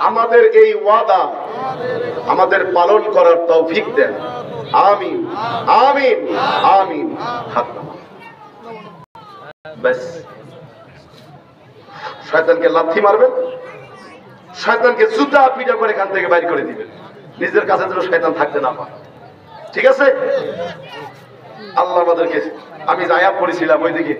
আমাদের এই ওয়াদা আমাদের পালন করার তৌফিক দেন। আমিন আমিন আমিন। ব্যাস, শয়তানকে লাথি মারবেন, শয়তানকে জুতা পিটা করে এখান থেকে বাইর করে দিবেন, নিজের কাছে যেন শয়তান থাকতে না পারে। ঠিক আছে? আল্লাহ আমাদেরকে, আমি যে আয়াত পড়েছিলাম ওইদিকে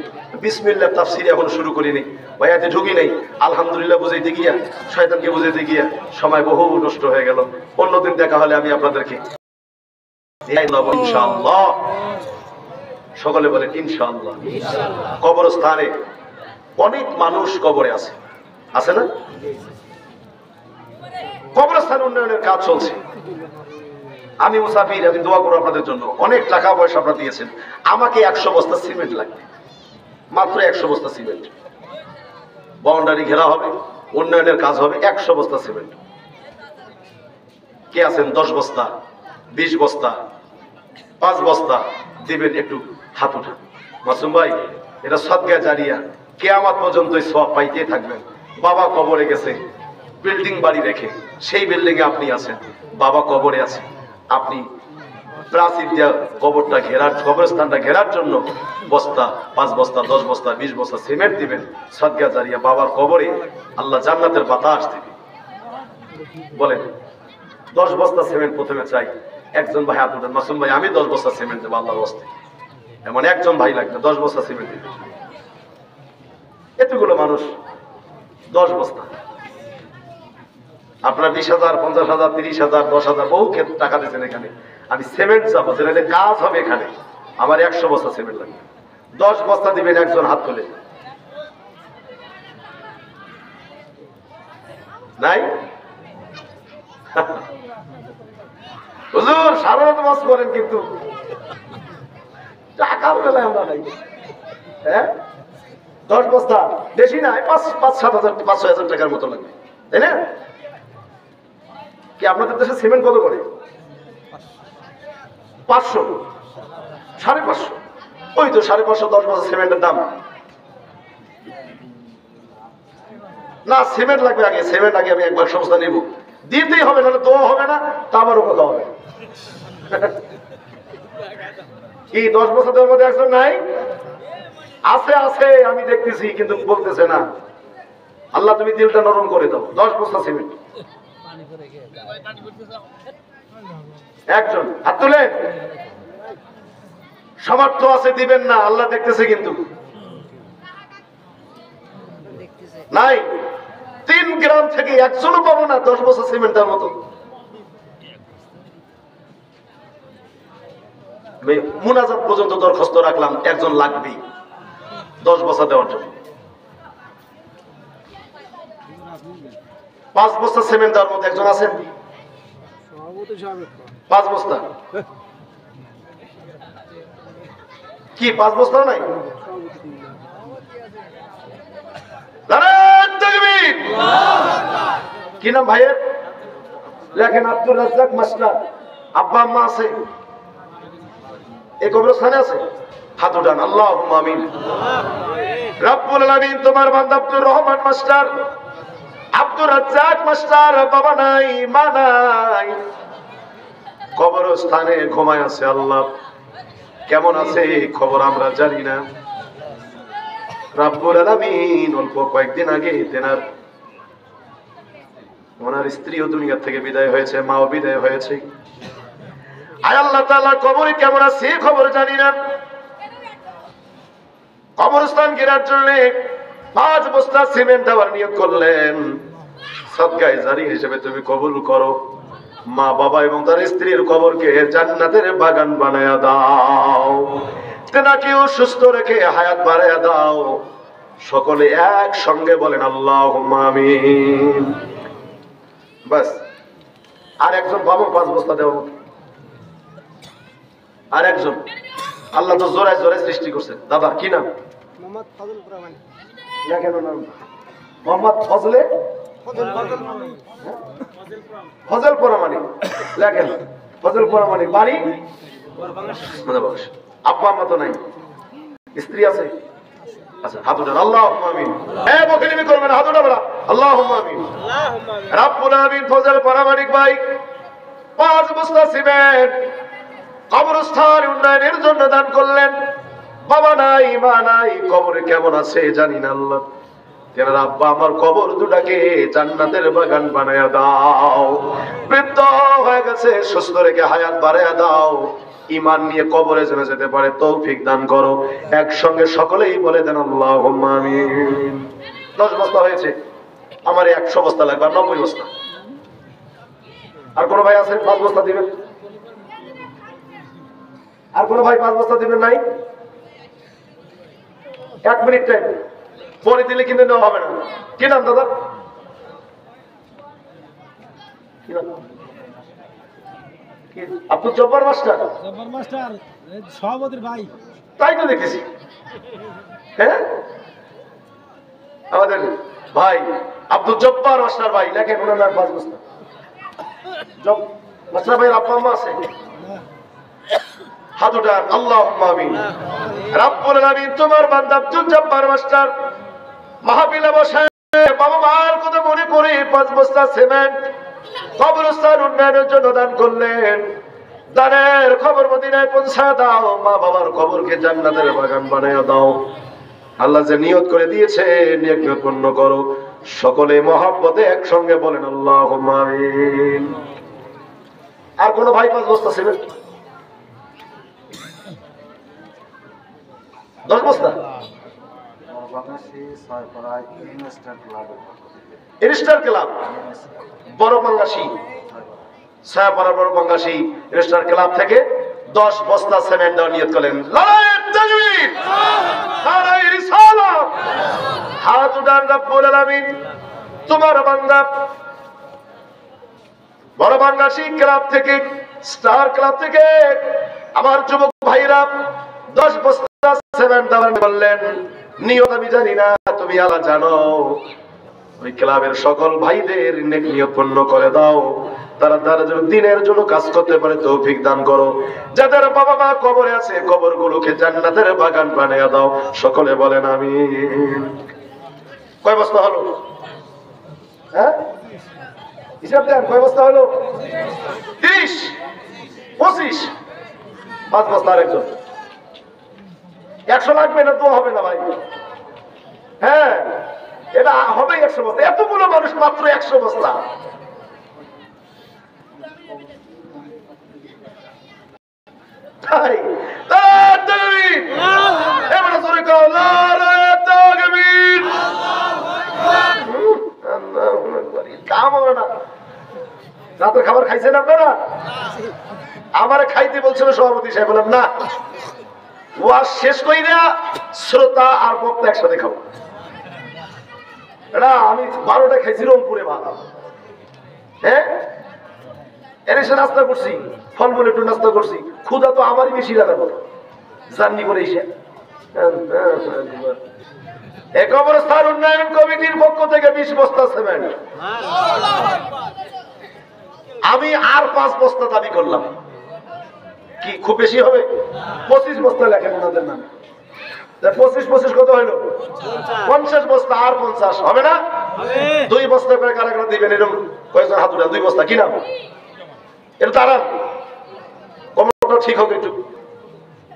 বিসমিল্লাহ তাফসীর এখন শুরু করিনি, আয়াতে ঢুকি নেই, আলহামদুলিল্লাহ বুঝাইতে গিয়া, শয়তানকে বুঝাইতে গিয়া সময় বহু নষ্ট হয়ে গেল। অন্যদিন দেখা হলে আমি আপনাদেরকে ইনশাআল্লাহ, সকলে বলেন ইনশাআল্লাহ। কবরস্থানে অনেক মানুষ কবরে আছে, আছে না? কবরস্থান উন্নয়নের কাজ চলছে। আমি মুসাফির, আমি দোয়া করব আপনাদের জন্য। অনেক টাকা পয়সা আপনারা দিয়েছেন, আমাকে 100 বস্তা সিমেন্ট লাগবে, মাত্র 100 বস্তা সিমেন্ট। বাউন্ডারি ঘেরা হবে, উন্নয়নের কাজ হবে, 100 বস্তা সিমেন্ট। কে আছেন 10 বস্তা, 20 বস্তা, 5 বস্তা দিবেন? একটু হাত উঠান। মাসুম ভাই, এটা সদকা জারিয়া, কিয়ামত পর্যন্ত সওয়াব পাইতে থাকবেন। বাবা কবরে গেছে বিল্ডিং বাড়ি রেখে, সেই বিল্ডিং এ আপনি আছেন, বাবা কবরে আছে, আপনি প্রাচীর দিয়ে কবরটা ঘেরার, কবরস্থানটা ঘেরার জন্য বস্তা, 5 বস্তা, 10 বস্তা, 20 বস্তা সিমেন্ট দিবেন, সদকা জারিয়া। বাবার কবরে আল্লাহ জান্নাতের বাতাস দিবে। বলেন 10 বস্তা সিমেন্ট প্রথমে চাই। একজন ভাই হাত উঠান। মাসুম ভাই, আমি 10 বস্তা সিমেন্ট দেবো আল্লাহর ওয়াস্তে। এমন একজন ভাই লাগবে 10 বস্তা সিমেন্ট দিবে। এতগুলো মানুষ 10 বস্তা, আপনারা 20,000, 50,000, 30,000, 10,000 বহু টাকা দিয়েছেন এখানে। আমি সিমেন্ট চাবো, যেটা কাজ হবে এখানে, আমার 100 বস্তা সিমেন্ট লাগবে। 10 বস্তা দিবেন, একজন হাত তোলে। নাই? হুজুর সারা রাত মাস করেন, কিন্তু টাকার বেলায় আমরা নাই। হ্যাঁ, 10 বস্তা বেশি নাই, 5-7,000, 5-6,000 টাকার মতো লাগবে, তাই না? কি আপনাদের দেশে সিমেন্ট কত করে? 500, 550। ওই তো 550, 10 বস্তা সিমেন্টের দাম। না, সিমেন্ট লাগবে আগে, সিমেন্ট আগে আমি 1 বাক্স বস্তা নেব, দিতেই হবে, নাহলে দোয়া হবে না, তা আবারও কথা হবে। কি 10 বস্তার মধ্যে একজন নাই? আছে আছে, আমি দেখতেছি, কিন্তু বলতেছে না। আল্লাহ তুমি দিলটা নরম করে দাও। 10 বস্তা সিমেন্ট, একজন হাত তুলে। সামর্থ্য আছে, দিবেন না, আল্লাহ দেখতেছে, কিন্তু নাই। 3 গ্রাম থেকে একজনও পাবো না 10 বস্তা সিমেন্টের মতো। মুনাজাত পর্যন্ত দরখাস্ত রাখলাম, একজন লাগবেই 10 বস্তা দেওয়ার জন্য। 5 বস্তা সিমেন্ট দেওয়ার মতো একজন আছেন? 5 বস্তা কি 5 বস্তাও নাই? কি নাম ভাইয়ের? লেখেন আব্দুর রাজ্জাক মাস্টার। আব্বা আম্মা আছে? এই কবরস্থানে আছে? হাত উঠান। আল্লাহুম্মা আমিন। রব্বুল আলামিন, তোমার বান্দা আব্দুর রহমান মাস্টার, আব্দুর রাজ্জাক মাস্টার, বাবা নাই, মা নাই, কবরস্থানে ঘুমায় আছে। আল্লাহ কেমন আছে খবর আমরা জানি না। রব্বুল আলামিন অল্প কয়েকদিন আগে ওনার স্ত্রীও দুনিয়া থেকে বিদায় হয়েছে, মাও বিদায় হয়েছে। আয় আল্লাহ তাআলা, কবরে কেমন আছে খবর জানি না। কবরস্থান ঘেরার জন্য 5 বস্তা সিমেন্ট দেওয়ার নিয়ত করলেন। সদকায়ে জারি হিসেবে তুমি কবুল করো। মা বাবা এবং তার স্ত্রীর কবরকে জান্নাতের বাগান বানায়া দাও। তেনাকেও সুস্থ রেখে হায়াত বাড়ায়া দাও। সকলে একসঙ্গে বলেন আল্লাহুম্মা আমিন। বাস, আর একজন পাবো 5 বস্তা দেওয়া। আর একজন, আল্লাহ তো জোড়ায় জোড়ায় সৃষ্টি করছেন। দাদা কি নাম? মোহাম্মদ ফজল পরামানি। লেখেন নাম মোহাম্মদ ফজলে ফজল পরামানি। লেখেন ফজল পরামানি। বাড়ি? আব্বা আম্মা তো নাই, স্ত্রী আছে? আচ্ছা, হাত উঠান। আল্লাহুম্মা আমিন। বকিলিমি করবেন, হাত উঠাবেন। আল্লাহুম্মা আমিন। রাব্বুল আমিন ফজল পরামানিক ভাই 5 বস্তা সিমেন্ট কবরস্থান উন্নয়নের জন্য দান করলেন। বাবা নাই, মা নাই, কবরে কেমন আছে জানি না আল্লাহ। তেনার আব্বা আমার কবর দুটাকে জান্নাতের বাগান বানায়া দাও। বৃদ্ধ হয়ে গেছে, সুস্থ রেখে হায়াত বাড়ায়া দাও। ঈমান নিয়ে কবরে যেন যেতে পারে তৌফিক দান করো। একসঙ্গে সকলেই বলে দেন আল্লাহুম্মা আমিন। 10 বস্তা হয়েছে, আমার 100 বস্তা লাগবে, 90 বস্তা। আর কোন ভাই আছেন 5 বস্তা দিবেন? আর কোন ভাই 5 বস্তা দিবেন নাই? 1 মিনিট টাইম, পরে দিলে কিন্তু নেওয়া হবে না। কি নাম দাদা? কি নাম? আব্দুল জব্বার মাস্টার। জব্বার মাস্টার সভাপতির ভাই। তাই তো দেখেছি। হ্যাঁ, আমাদের ভাই আব্দুল জব্বার মাস্টার ভাই, লেখেন ওনার নাম 5 বস্তা। মাস্টার ভাইয়ের আব্বা আম্মা আছে? হাত উঠান, আল্লাহুম্মা আমিন। রাব্বুল আলামিন তোমার বান্দা আব্দুল জব্বার মাস্টার মাহফিলে বসে বাবা মার কথা মনে করে 5 বস্তা সিমেন্ট কবরস্থান উন্নয়নের জন্য দান করলেন। দানের খবর মদিনায় পৌঁছায় দাও। মা বাবার কবরকে জান্নাতের বাগান বানায় দাও। আল্লাহ যে নিয়ত করে দিয়েছে নিয়ত পূর্ণ করো। সকলে মহব্বতে একসঙ্গে বলেন আল্লাহুম্মা আমিন। আর কোন ভাই 5 বস্তা সিমেন্ট? 10 বস্তা? ইনস্টার ক্লাব বড় বাংলাদেশী, ছায়াপাড়ার বড় বাংলাদেশী ইনস্টার ক্লাব থেকে 10 বস্তা সিমেন্ট দেওয়ার নিয়ত করলেন। লাইক তাকবীর, নারায়ে রিসালাত। হাত উঠান। রব্বুল আলামিন তোমার বান্দা বড় বাংলাদেশী ক্লাব থেকে, স্টার ক্লাব থেকে আমার যুবক ভাইরা 10 বস্তা সিমেন্ট দেওয়ার বললেন। নিয়ত আমি জানি না, তুমি আল্লাহ জানো। ওই ক্লাবের সকল ভাইদের নেক নিয়ত পূর্ণ করে দাও। তারা তারা যেন দিনের জন্য কাজ করতে পারে তৌফিক দান করো। যাদের বাবা মা কবরে আছে কবরগুলোকে জান্নাতের বাগান বানিয়ে দাও। সকলে বলেন আমিন। কয় বস্তা হলো? হ্যাঁ, হিসাব দেন, কয় বস্তা হলো? 30, 25, 5 বস্তা। আরেকজন 100 লাগবে না তো হবে না ভাই। হ্যাঁ, এটা হবে 100 বস্তা। এতগুলো মানুষ মাত্র 100 বস্তা। তাই এবারে জোরে কও নারায়ে তাকবীর। আল্লাহু আকবার। কাম হবে না। রাতের খাবার খাইছেন আপনারা? আমারে খাইতে বলছিল সভাপতি সাহেব, বললাম না, ওয়াজ শেষ কইরা শ্রোতা আর বক্তা একসাথে খাবো। এটা আমি 12টা খাইছি রংপুরে ভাত। হ্যাঁ, এসে নাস্তা করছি, ফলমূল একটু নাস্তা করছি। ক্ষুধা তো আমারই বেশি লাগাবো জার্নি করে এসে। কবরস্থান উন্নয়ন কমিটির পক্ষ থেকে 20 বস্তা সিমেন্ট। আমি আর 5 বস্তা দাবি করলাম। কি খুব বেশি হবে? 25 বস্তা লেখেন ওনাদের নামে। 25 কত হইলো? 50 বস্তা। আর 50 হবে না? 2 বস্তা করে কারা কারা দিবেন? এরকম কয়েকজন হাত উঠান। 2 বস্তা। কি নাম? এটা তারা কমটা ঠিক হোক একটু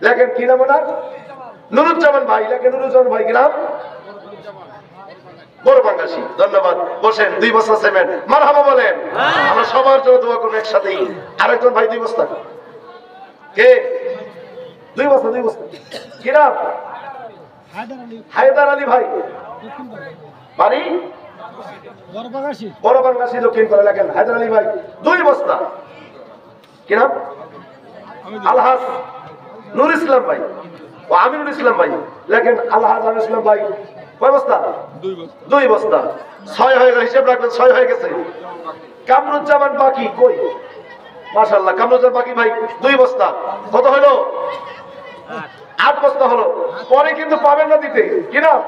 লেখেন। কি নাম ওনার? নুরুজ্জামান ভাই। লেখেন নুরুজ্জামান ভাই। কি নাম? বড় বাংলাদেশী। ধন্যবাদ। বসেন। 2 বস্তা সিমেন্ট। মারহাবা বলেন। আমরা সবার জন্য দোয়া করব একসাথেই। আরেকজন ভাই 2 বস্তা। কে? 2 বস্তা। 2 বস্তা। কি নাম? হায়দার আলী ভাই। বাড়ি বড় বাংলাদেশী, দক্ষিণ পাড়া। লেখেন হায়দার আলী ভাই 2 বস্তা। কি নাম? আলহাজ নুর ইসলাম ভাই ও আমিনুল ইসলাম ভাই। লেখেন আলহাজ আমিনুল ইসলাম ভাই। কয় বস্তা? 2 বস্তা। 6 হয়ে গেল। হিসাব রাখবেন, 6 হয়ে গেছে। কামরুজ্জামান বাকি কই? মাশাআল্লাহ, কামরুজ্জামান বাকি ভাই 2 বস্তা। কত হলো? 8 বস্তা হলো। পরে কিন্তু পাবেন না দিতে। কি নাম?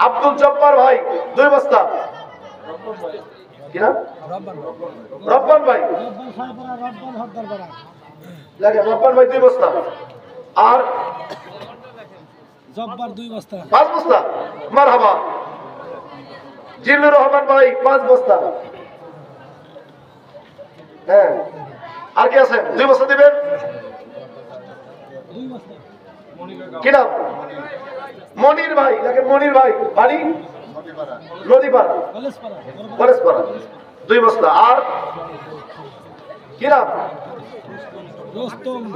আব্দুল জব্বার ভাই 2 বস্তা। কি নাম? রব্বান ভাই। লেখেন রব্বান ভাই 2 বস্তা। আর জব্বার 2 বস্তা। 5 বস্তা। মারহাবা। জিল্লুর রহমান ভাই 5 বস্তা। হ্যাঁ, আর কি আছে? 2 বস্তা দিবেন। কি নাম? মনির ভাই। দেখেন মনির ভাই, বাড়ি নদীপাড়া, কলেজপাড়া। 2 বস্তা। আর কি নাম?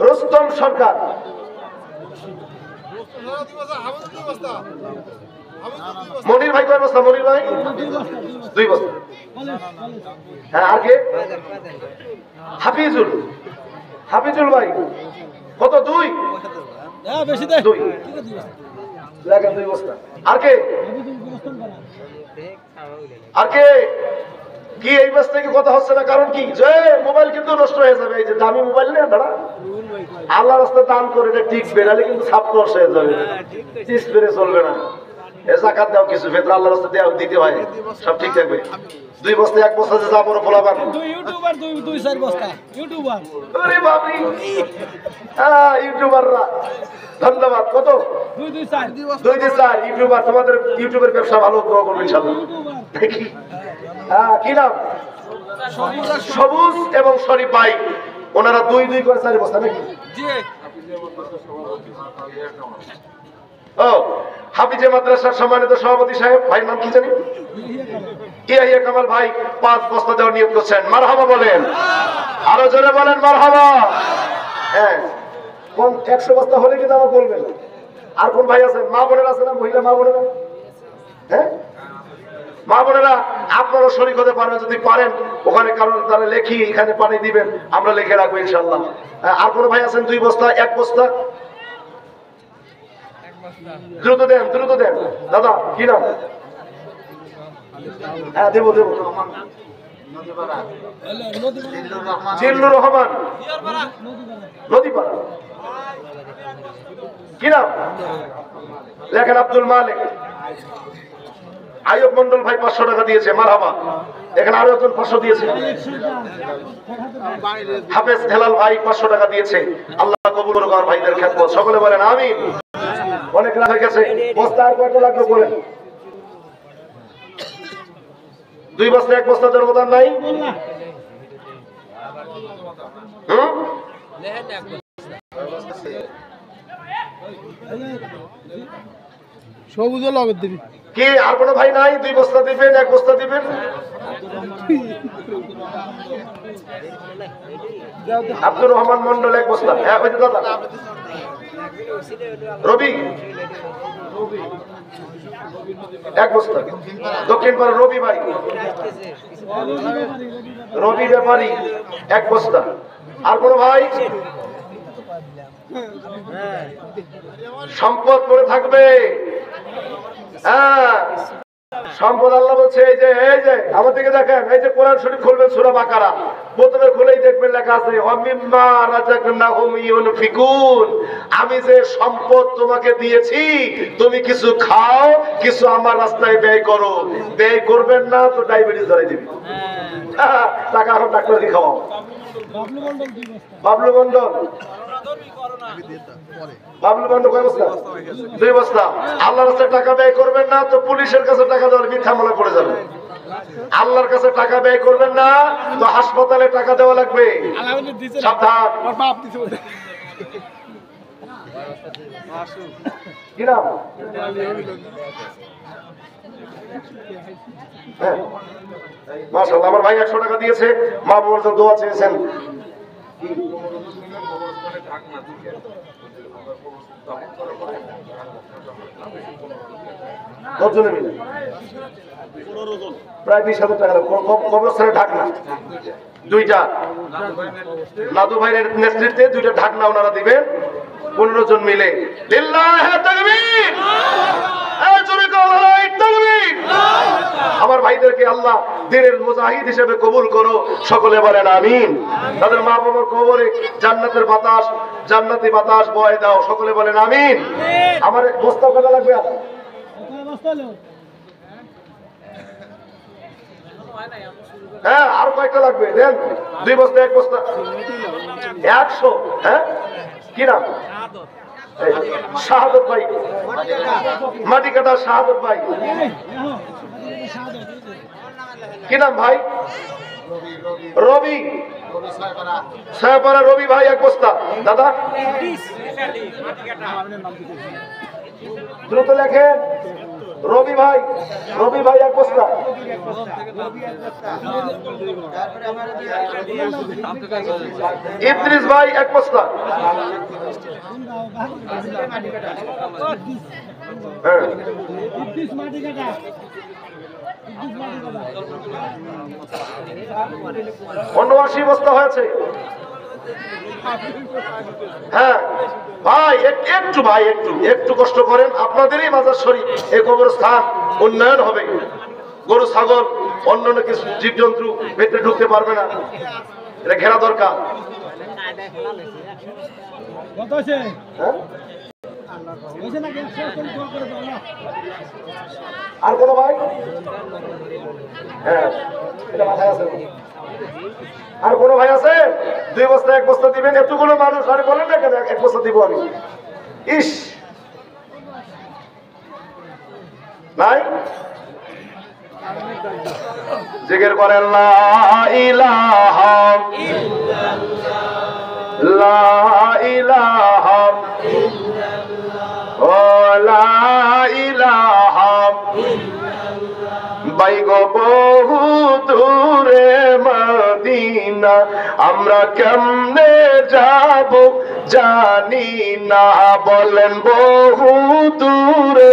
রুস্তম সরকার। মনির ভাই কয় বস্তা? মনির ভাই 2 বস্তা। হ্যাঁ, আর কে? হাফিজুল। হাফিজুল ভাই কত? 2। বেশি দেয় 2 লাগেন 2 বস্তা। আর কে? আর কে? কি এই বাস থেকে কথা হচ্ছে না? কারণ কি? যে মোবাইল কিন্তু নষ্ট হয়ে যাবে। এই যে দামি মোবাইল নেই দাঁড়া, আল্লাহ রাস্তায় দান করে এটা টিকবে, নাহলে কিন্তু ছাপ নষ্ট হয়ে যাবে, ডিসপ্লে চলবে না। এ জাকাত দাও, কিছু ফেতরা আল্লাহ রাস্তায় দেওয়া দিতে হয়, সব ঠিক থাকবে। 2 বস্তা 1 বস্তা যে যা বড় ফলাবান। ইউটিউবার 2-4 বস্তা ইউটিউবার। আরে বাপরে, হ্যাঁ ইউটিউবাররা ধন্যবাদ। কত? 2-4 ইউটিউবার। তোমাদের ইউটিউবের ব্যবসা ভালো দোয়া করবে ইনশাআল্লাহ। দেখি হ্যাঁ, কি নাম? সবুজ এবং শরীফ ভাই, ওনারা 2 করে 4 বস্তা নাকি? ও, হাফিজে মাদ্রাসার সম্মানিত সভাপতি সাহেব, ভাইয়ের নাম কি জানি? ইয়াহিয়া কামাল ভাই 5 বস্তা দেওয়ার নিয়ত করছেন। মারহাবা বলেন, আরো জোরে বলেন মারহাবা। হ্যাঁ, কোন 100 বস্তা হলে কিন্তু আমার বলবেন। আর কোন ভাই আছেন? মা বোনেরা আছে না? মহিলা মা বোনেরা? হ্যাঁ, মা বোনেরা আপনারও শরীক হতে পারবেন যদি পারেন। ওখানে কারণ তারা লেখি এখানে পানি দিবেন, আমরা লিখে রাখবো ইনশাল্লাহ। আর কোন ভাই আছেন? 2 বস্তা 1 বস্তা? দ্রুত দেন, দ্রুত দেন দাদা। কি নাম? হ্যাঁ, দেবো। জিল্লুর রহমান নদীপাড়া। কি নাম? লেখেন আব্দুল মালিক। আয়ুব মন্ডল ভাই 500 টাকা দিয়েছে। মারহাবা। এখানে আরো একজন 500 দিয়েছে। হাফেজ হেলাল ভাই 500 টাকা দিয়েছে। আল্লাহ কবুল করুক আমার ভাইদের খেদমত, সকলে বলেন আমিন। অনেক রাত হয়ে গেছে। বস্তা আর কত লাগলো বলেন? 2 বস্তা 1 বস্তা জনগণ নাই? সবুজও লগত দিবি। কি আর কোনো ভাই নাই? 2 বস্তা দিবেন, 1 বস্তা দিবেন? আব্দুর রহমান মন্ডল 1 বস্তা। হ্যাঁ, ওই যে দাদা রবি 1 বস্তা। দক্ষিণ পাড়া রবি ভাই, রবি ব্যাপারী 1 বস্তা। আর কোন ভাই? সম্পদ পড়ে থাকবে। হ্যাঁ, সম্পদ আল্লাহ বলছে এই যে আমার দিকে দেখেন, এই যে কোরআন শরীফ খুলবেন সূরা বাকারা, প্রথমে খুলেই দেখবেন লেখা আছে ওয়ামিম্মা রাযাকনাহুম ইউনফিকুন। আমি যে সম্পদ তোমাকে দিয়েছি, তুমি কিছু খাও, কিছু আমার রাস্তায় ব্যয় করো। ব্যয় করবেন না তো ডায়াবেটিস ধরে দিবি। টাকা এখন ডাক্তারকে খাওয়াও। বাবলু মন্ডল কয় বস্তা? 2 বস্তা। আল্লাহর কাছে টাকা ব্যয় করবেন না তো পুলিশের কাছে টাকা দেওয়ার মিথ্যা মামলা পড়ে যাবে। আল্লাহর কাছে টাকা ব্যয় করবেন না তো হাসপাতালে টাকা দেওয়া লাগবে। সাবধান। কি নাম? মাশাআল্লাহ, আমার ভাই 100 টাকা দিয়েছে। মা বাবার জন্য দোয়া চেয়েছেন। কতজনে মিলে? প্রায় 20,000 টাকা। কবরস্থানে ঢাকনা 2টা, নাদু ভাইয়ের নেতৃত্বে 2টা ঢাকনা ওনারা দিবেন। 15 জন মিলে। লিল্লাহি তাকবীর। আমার ভাইদেরকে আল্লাহ দিনের মুজাহিদ হিসেবে কবুল করো, সকলে বলেন আমিন। তাদের মা বাবার কবরে জান্নাতের বাতাস, জান্নাতি বাতাস বয়ে দাও, সকলে বলেন আমিন। আমার বস্তা কটা লাগবে? হ্যাঁ, আর কয়েকটা লাগবে দেন। 2 বস্তা 1 বস্তা 100। হ্যাঁ, কি নাম? শাহাদত ভাই, মাটি কাটা শাহাদত ভাই কি নাম ভাই? রবি। সাহেবারা রবি ভাই এক বস্তা। দাদা দ্রুত লেখেন। রবি ভাই, রবি ভাই এক বস্তা। ইদ্রিস ভাই এক বস্তা। হ্যাঁ, 79 বস্তা হয়েছে। হ্যাঁ ভাই, একটু ভাই একটু একটু কষ্ট করেন। আপনাদেরই মাজার শরীফ, এই কবরস্থান উন্নয়ন হবে। গরু ছাগল অন্যান্য কিছু জীবজন্তু ভেতরে ঢুকতে পারবে না, এটা ঘেরা দরকার। হ্যাঁ? আর কোনো ভাই? হ্যাঁ, এটা মাথায় আছে। আর কোনো ভাই আছে? 2 বস্তা 1 বস্তা দিবেন। এতগুলো মানুষ আরে বলেন না কেন 1 বস্তা দিব আমি? ইস নাই, জিকির করেন লা ইলাহা ইল্লাল্লাহ, লা ইলাহা ইল্লাল্লাহ, ও লা ইলাহা বাইগো বহু দূরে মদিনা, আমরা কেমনে যাব জানি না। বলেন বহু দূরে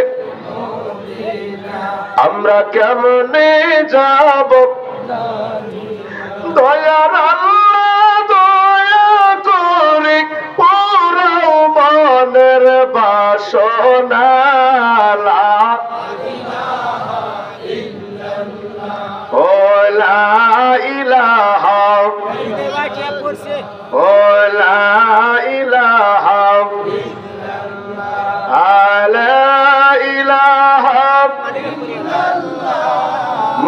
আমরা কেমনে যাব, দয়ার আল্লাহ দয়া করে পুরাও মনের বাসনা। ও লা ইলাহা, ও লা ইলাহা, লা ইলাহা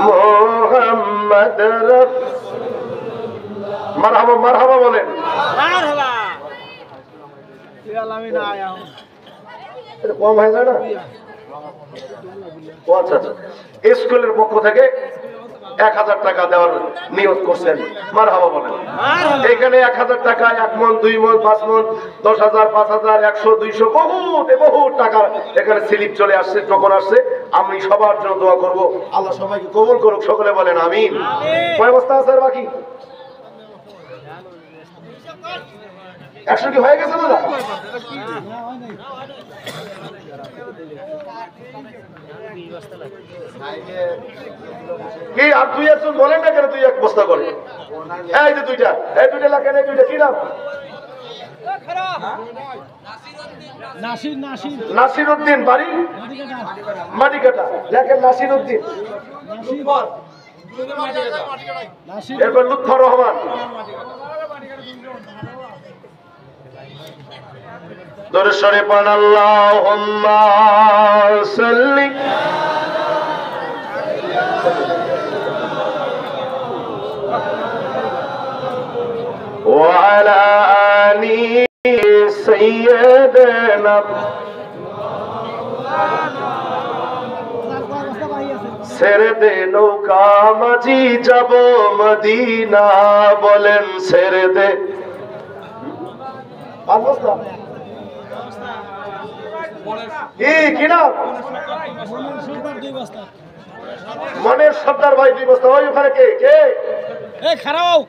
মুহাম্মদ রাসূলুল্লাহ। মারহাবা মারহাবা বলেন। মারহাবা। আমি না আয়া হুঁ। এটা কম হয়ে যায় না? ও আচ্ছা আচ্ছা, স্কুলের পক্ষ থেকে 1000 টাকা দেওয়ার নিয়ত করছেন। মারহাবা বলেন। এখানে 1000 টাকা 1 মণ 2 মণ 5 মণ 10,000 5,000 100 200 বহুত টাকা এখানে স্লিপ চলে আসছে, টোকন আসছে। আমি সবার জন্য দোয়া করব, আল্লাহ সবাইকে কবুল করুক। সকলে বলেন আমিন। কয় বস্তা আছে আর বাকি? 100 কি হয়ে গেছে দাদা? কি আর 2-1 জন বলেন না কেন? 2-1 বস্তা করে। এই যে দুইটা লেখেন। এই দুইটা কি নাম? নাসির উদ্দিন, বাড়ি মাটিকাটা। লেখেন নাসির উদ্দিন। এরপর লুৎফর রহমান। দরুদ শরীফ পড়েন। আল্লাহুম্মা সাল্লি ওয়া আলা আলি সাইয়্যিদিনা। ছেড়ে দে নৌকা মাঝি যাব মদিনা, বলেন ছেড়ে দে। কি নাম? মনের সর্দার ভাই 2 বস্তা। ওই ওখানে কে কে? খারাপ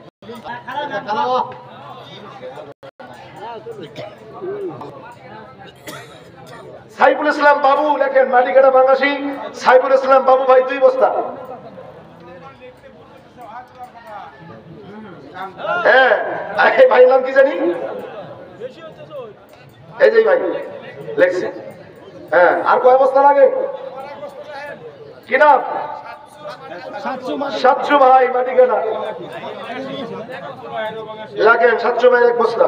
সাইফুল ইসলাম বাবু লেখেন। মাটিকাটা বাংলাদেশি সাইফুল ইসলাম বাবু ভাই 2 বস্তা। হ্যাঁ, ভাই নাম কি জানি? এই যে ভাই লেখছে। হ্যাঁ, আর কয় বস্তা লাগে? কি নাম? সাতশো ভাই মাটিকাটা লাগেন। 700 ভাই 1 বস্তা।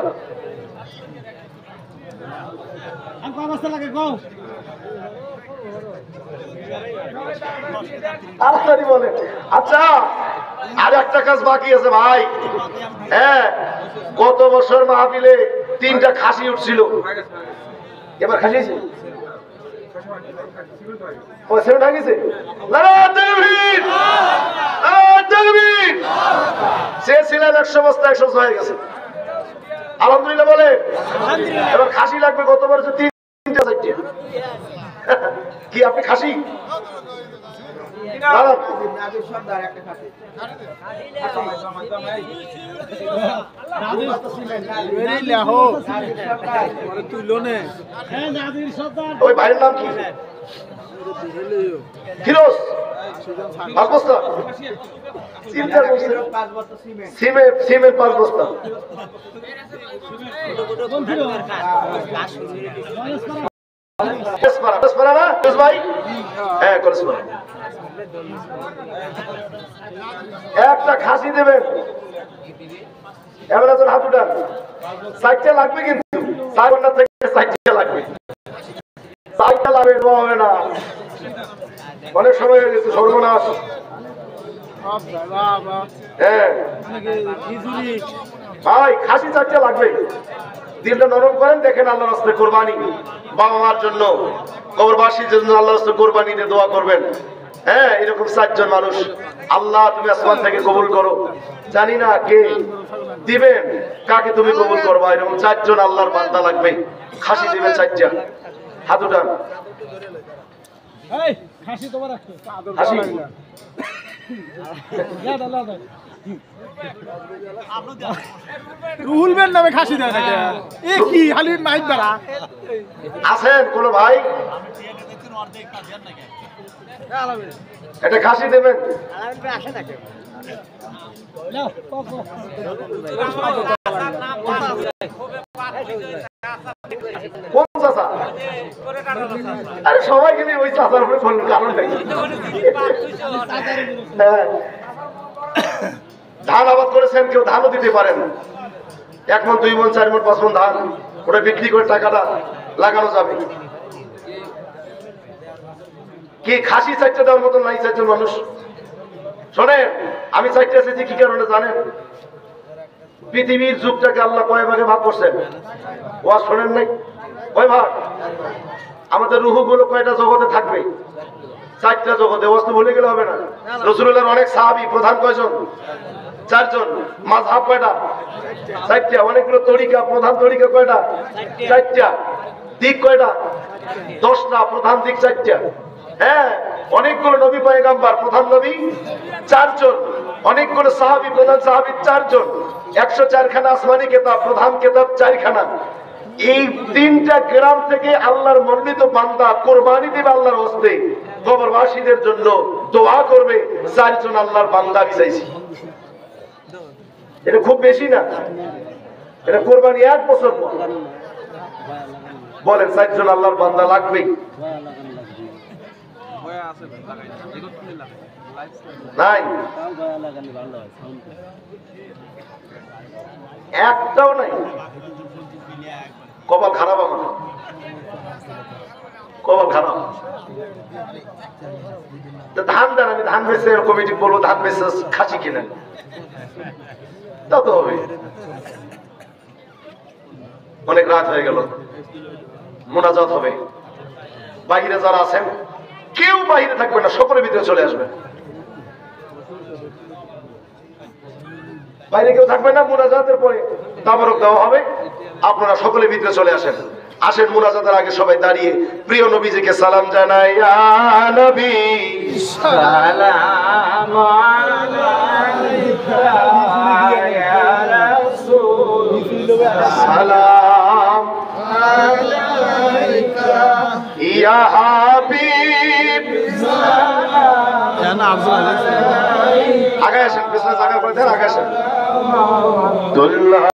তাড়াতাড়ি বলে। আচ্ছা, আর একটা কাজ বাকি আছে ভাই। হ্যাঁ, গত বছর মাহফিলে 3টা খাসি উঠছিল। এবার খাসি ও সেটা গেছে নারায়ণ তাকবীর, নারায়ণ তাকবীর। সে ছিলেন 100 বস্তা 100 হয়ে গেছে আলহামদুলিল্লাহ বলে। এবার খাসি লাগবে গতবার যে 3টা 4টা কি আপনি খাসি ওই ভাইয়ের নাম কি ফিরোজ 5 বস্তা সিমের 5 বস্তা একটা খাসি দেবেন এবার হাত উঠান 60টা লাগবে কিন্তু 4 ঘন্টা থেকে 60টা লাগবে 60টা লাগবে হবে না অনেক সময় হয়ে গেছে সর্বনাশ হ্যাঁ ভাই খাসি 4টা লাগবে দিলটা নরম করেন দেখেন আল্লাহর রাস্তায় কোরবানি বাবা মার জন্য কবরবাসীর জন্য আল্লাহর রাস্তায় কোরবানি দিয়ে দোয়া করবেন হ্যাঁ এরকম 4 জন মানুষ আল্লাহ তুমি আসমান থেকে কবুল করো জানি না কে দিবেন কাকে তুমি কবুল করবা এরকম 4 জন আল্লাহর বান্দা লাগবে খাসি দিবেন 4টা হাত উঠান এই খাসি তোমার রাখো খাসি রুহুল বের নামে খাসি দেয় নাকি এ কি খালি মাইক বাড়া আছেন কোন ভাই এটা খাসি দেবেন কোন চাচা আরে সবাই গেলে ওই চাচার উপরে ফোন কারণ নাই ধান আবাদ করেছেন কেউ ধানও দিতে পারেন 1 মণ 2 মণ 4 মণ 5 মণ ধান ওটা বিক্রি করে টাকাটা লাগানো যাবে কি খাসি 4টা দেওয়ার মতন নাই 4 জন মানুষ শোনেন আমি 4টা এসেছি কি কারণে জানেন পৃথিবীর যুগটাকে আল্লাহ কয় ভাগে ভাগ করছেন ওয়াজ শোনেন নাই কয় ভাগ আমাদের রূহগুলো কয়টা জগতে থাকবে 4টা জগতে ওয়াজ ভুলে গেলে হবে না রাসূলুল্লাহর অনেক সাহাবী প্রধান কয়জন 4 জন মাযহাব কয়টা 4টা অনেকগুলো তরিকা প্রধান তরিকা কয়টা 4টা দিক কয়টা 10টা প্রধান দিক 4টা হ্যাঁ অনেকগুলো নবী পয়গম্বর প্রধান নবী 4 জন অনেকগুলো সাহাবী প্রধান সাহাবী 4 জন 104 খানা আসমানি কিতাব প্রধান কিতাব 4 খানা এই 3টা গ্রাম থেকে আল্লাহর মনোনীত বান্দা কুরবানি দিবে আল্লাহর হস্তে কবরবাসীদের জন্য দোয়া করবে 4 জন আল্লাহর বান্দা বিছাইছি এটা খুব বেশি না এটা কুরবানি 1 বছর পর বলেন 4 জন আল্লাহর বান্দা লাগবে নাই একটাও নাই কপাল খারাপ আমার কপাল খারাপ ধান দেন আমি ধান বেচে কমিটি বলবো ধান বেচে খাসি কিনেন তা তো হবে অনেক রাত হয়ে গেল মোনাজাত হবে বাহিরে যারা আছেন কেউ বাহিরে থাকবে না সকলের ভিতরে চলে আসবে বাইরে কেউ থাকবে না মোনাজাতের পরে তাবারক দেওয়া হবে আপনারা সকলের ভিতরে চলে আসেন আসেন মোনাজাতের আগে সবাই দাঁড়িয়ে প্রিয় নবীজিকে সালাম জানাই ইয়া নবী সালাম আলাইকা ইয়া রাসূল সালাম আলাইকা ইয়া হাবিব সালাম আলাইকা আগে আসেন পিছনে জায়গা করে দেন আগে আসেন